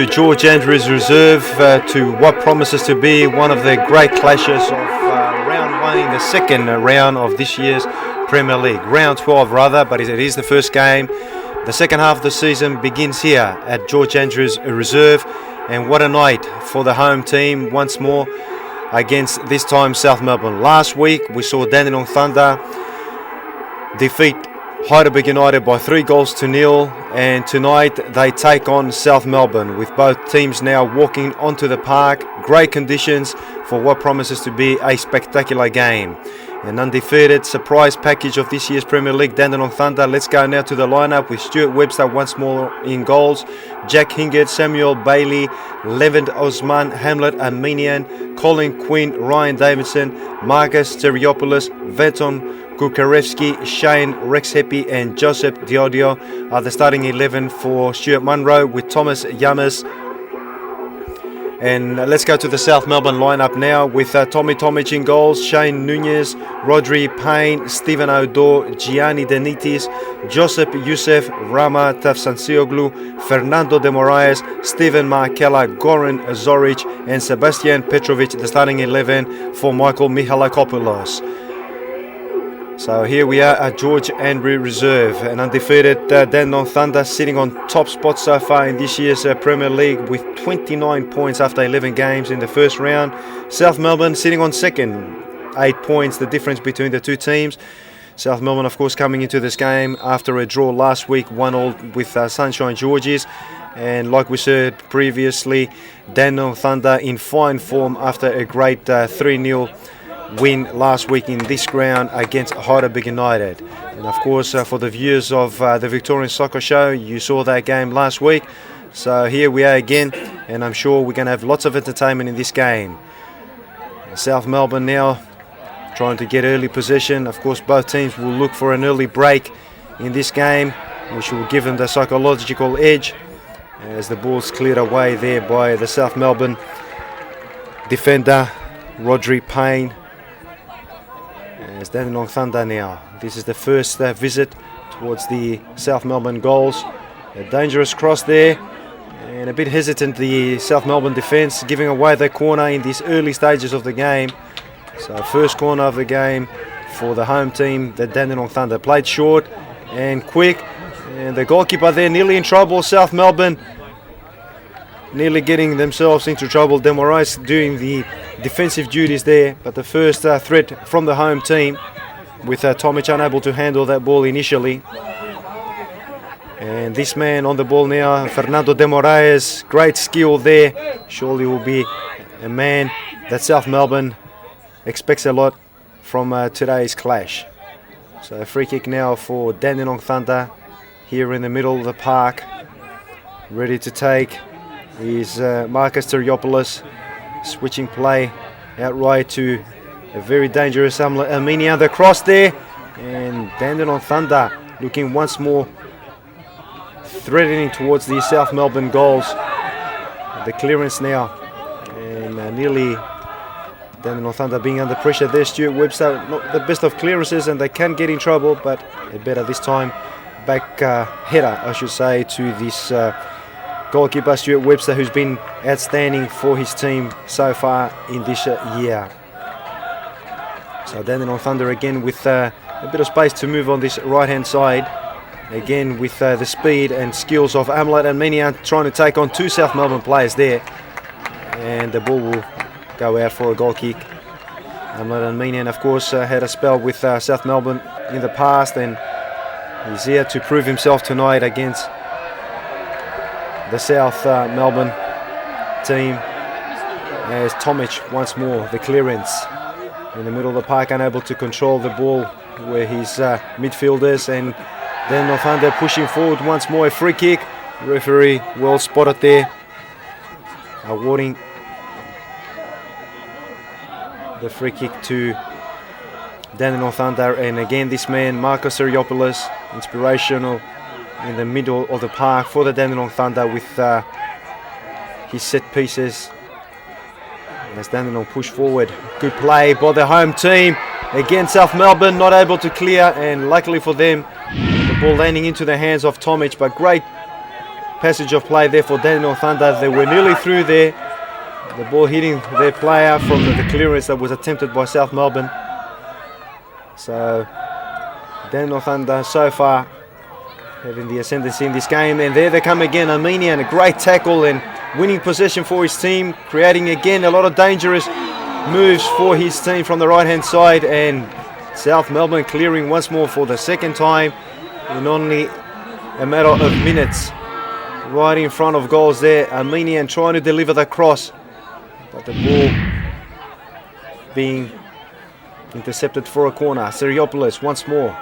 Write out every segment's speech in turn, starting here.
George Andrews Reserve to what promises to be one of the great clashes of round one in the second round of this year's Premier League. Round 12 rather, but it is the first game. The second half of the season begins here at George Andrews Reserve, and what a night for the home team once more against this time South Melbourne. Last week we saw Dandenong Thunder defeat Heidelberg United by 3-0, and tonight they take on South Melbourne, with both teams now walking onto the park. Great conditions for what promises to be a spectacular game. An undefeated surprise package of this year's Premier League, Dandenong Thunder. Let's go now to the lineup with Stuart Webster once more in goals, Jack Hingert, Samuel Bailey, Levent Osman, Hamlet Armenian, Colin Quinn, Ryan Davidson, Marcus Teriopoulos, Veton Kukarevsky, Shane Rexhepi and Joseph Diodio are the starting 11 for Stuart Munro, with Thomas Yamas. And let's go to the South Melbourne lineup now with Tommy Tomic in goals, Shane Nunez, Rodri Payne, Stephen Odor, Gianni Denitis, Joseph Youssef, Rama Tafsansioglu, Fernando de Moraes, Stephen Markella, Goran Zoric and Sebastian Petrovic, the starting 11 for Michael Michalakopoulos. So here we are at George Andrews Reserve, an undefeated Dandenong Thunder sitting on top spot so far in this year's Premier League with 29 points after 11 games in the first round. South Melbourne sitting on second, 8 points, the difference between the two teams. South Melbourne, of course, coming into this game after a draw last week, 1-1 with Sunshine Georges. And like we said previously, Dandenong Thunder in fine form after a great 3-0 win last week in this ground against Heidelberg United. And of course, for the viewers of the Victorian Soccer Show, you saw that game last week. So here we are again, and I'm sure we're going to have lots of entertainment in this game. South Melbourne now trying to get early possession. Of course, both teams will look for an early break in this game, which will give them the psychological edge, as the ball's cleared away there by the South Melbourne defender, Rodri Payne. As Dandenong Thunder now, this is the first visit towards the South Melbourne goals. A dangerous cross there, and a bit hesitant the South Melbourne defence, giving away the corner in these early stages of the game. So first corner of the game for the home team, the Dandenong Thunder. Played short and quick, and the goalkeeper there nearly in trouble. South Melbourne nearly getting themselves into trouble. De Moraes doing the defensive duties there, but the first threat from the home team, with Tomic unable to handle that ball initially. And this man on the ball now, Fernando de Moraes, great skill there. Surely will be a man that South Melbourne expects a lot from today's clash. So a free kick now for Dandenong Thunder here in the middle of the park. Ready to take is Marcus Teriopoulos, switching play outright to a very dangerous Armenia. The cross there, and Dandenong Thunder looking once more threatening towards the South Melbourne goals. The clearance now, and nearly Dandenong Thunder being under pressure there. Stuart Webster, not the best of clearances, and they can get in trouble, but a better this time back header, I should say, to this goalkeeper Stuart Webster, who's been outstanding for his team so far in this year. So Dandenong Thunder again with a bit of space to move on this right hand side, again with the speed and skills of Hamlet Armenian, trying to take on two South Melbourne players there, and the ball will go out for a goal kick. Hamlet Armenian, of course, had a spell with South Melbourne in the past, and he's here to prove himself tonight against the South Melbourne team. As Tomic once more, the clearance in the middle of the park, unable to control the ball where his midfielders, and then North Thunder pushing forward once more. A free kick, referee well spotted there, awarding the free kick to Dandenong Thunder. And again this man Marcus Teriopoulos, inspirational in the middle of the park for the Dandenong Thunder with his set pieces. As Dandenong push forward, good play by the home team. Again South Melbourne not able to clear, and luckily for them the ball landing into the hands of Tomic, but great passage of play there for Dandenong Thunder. They were nearly through there. The ball hitting their player from the clearance that was attempted by South Melbourne. So Dandenong Thunder so far having the ascendancy in this game. And there they come again, Armenian, a great tackle and winning possession for his team, creating again a lot of dangerous moves for his team from the right hand side, and South Melbourne clearing once more for the second time in only a matter of minutes. Right in front of goals there, Armenian trying to deliver the cross, but the ball being intercepted for a corner. Seriopoulos once more.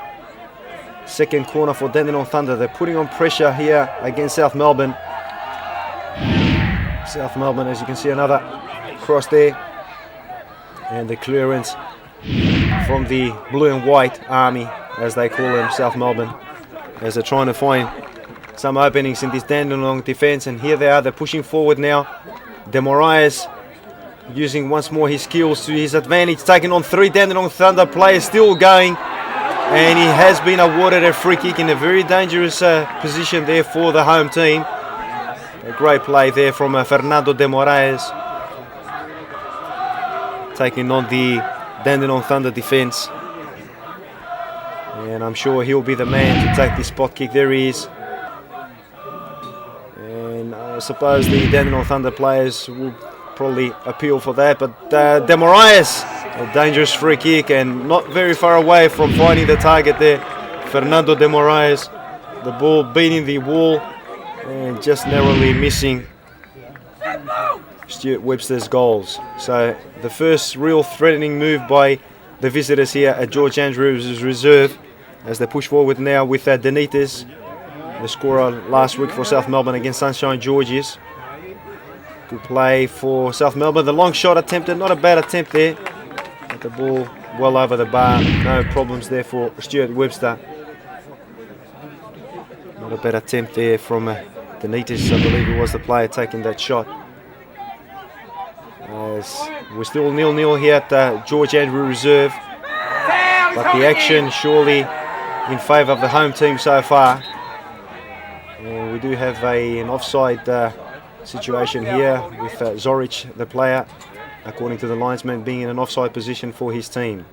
Second corner for Dandenong Thunder. They're putting on pressure here against South Melbourne. South Melbourne, as you can see, another cross there. And the clearance from the blue and white army, as they call them, South Melbourne, as they're trying to find some openings in this Dandenong defence. And here they are, they're pushing forward now. De Moraes using once more his skills to his advantage, taking on 3 Dandenong Thunder players, still going. And he has been awarded a free kick in a very dangerous position there for the home team. A great play there from Fernando De Moraes, taking on the Dandenong Thunder defence. And I'm sure he'll be the man to take this spot kick. There he is. And I suppose the Dandenong Thunder players will probably appeal for that. But De Moraes, a dangerous free kick and not very far away from finding the target there. Fernando De Moraes, the ball beating the wall and just narrowly missing Stuart Webster's goals. So the first real threatening move by the visitors here at George Andrews' reserve, as they push forward now with Denites, the scorer last week for South Melbourne against Sunshine Georges. Good play for South Melbourne. The long shot attempted, not a bad attempt there, but the ball well over the bar. No problems there for Stuart Webster. Not a bad attempt there from Denites, I believe it was the player taking that shot. As we're still 0-0 here at George Andrew Reserve, but the action surely in favour of the home team so far. And we do have an offside situation here with Zoric, the player, according to the linesman, being in an offside position for his team.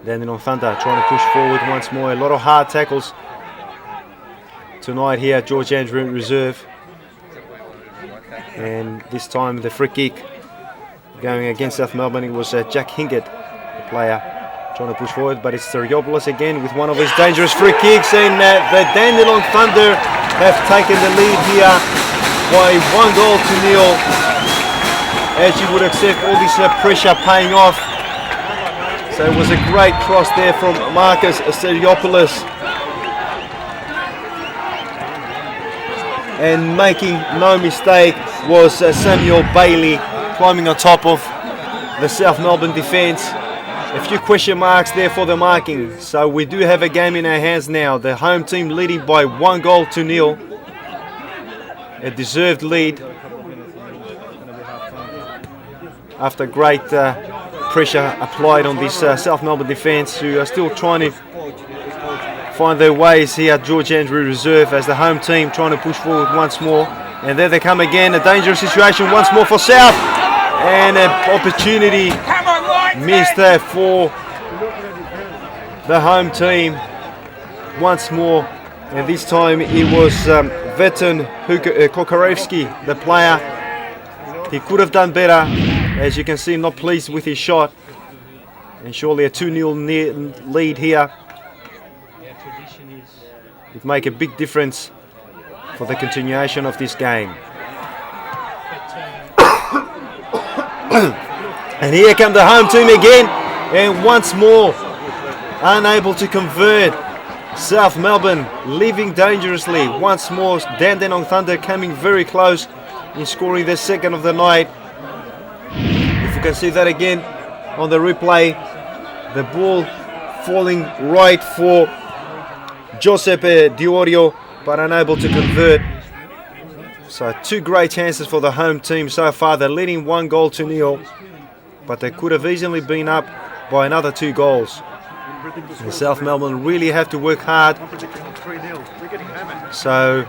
Dandenong Thunder trying to push forward once more. A lot of hard tackles tonight here at George Andrew Reserve. And this time the free kick going against South Melbourne, it was Jack Hingett, the player, trying to push forward, but it's Seriopoulos again with one of his dangerous free kicks, and the Dandenong Thunder have taken the lead here by 1-0. As you would accept, all this pressure paying off. So it was a great cross there from Marcus Seriopoulos, and making no mistake was Samuel Bailey climbing on top of the South Melbourne defence. A few question marks there for the marking. So we do have a game in our hands now. The home team leading by 1-0. A deserved lead after great pressure applied on this South Melbourne defence, who are still trying to find their ways here at George Andrew Reserve, as the home team trying to push forward once more. And there they come again, a dangerous situation once more for South, and an opportunity missed there for the home team once more. And this time it was Veton Kokarevsky, the player. He could have done better. As you can see, not pleased with his shot. And surely a 2-0 lead here would make a big difference for the continuation of this game. And here come the home team again, and once more unable to convert. South Melbourne leaving dangerously. Once more Dandenong Thunder coming very close in scoring their second of the night. If you can see that again on the replay, the ball falling right for Giuseppe Diorio, but unable to convert. So 2 great chances for the home team so far. They're leading 1-0, but they could have easily been up by another 2 goals. And South Melbourne really have to work hard So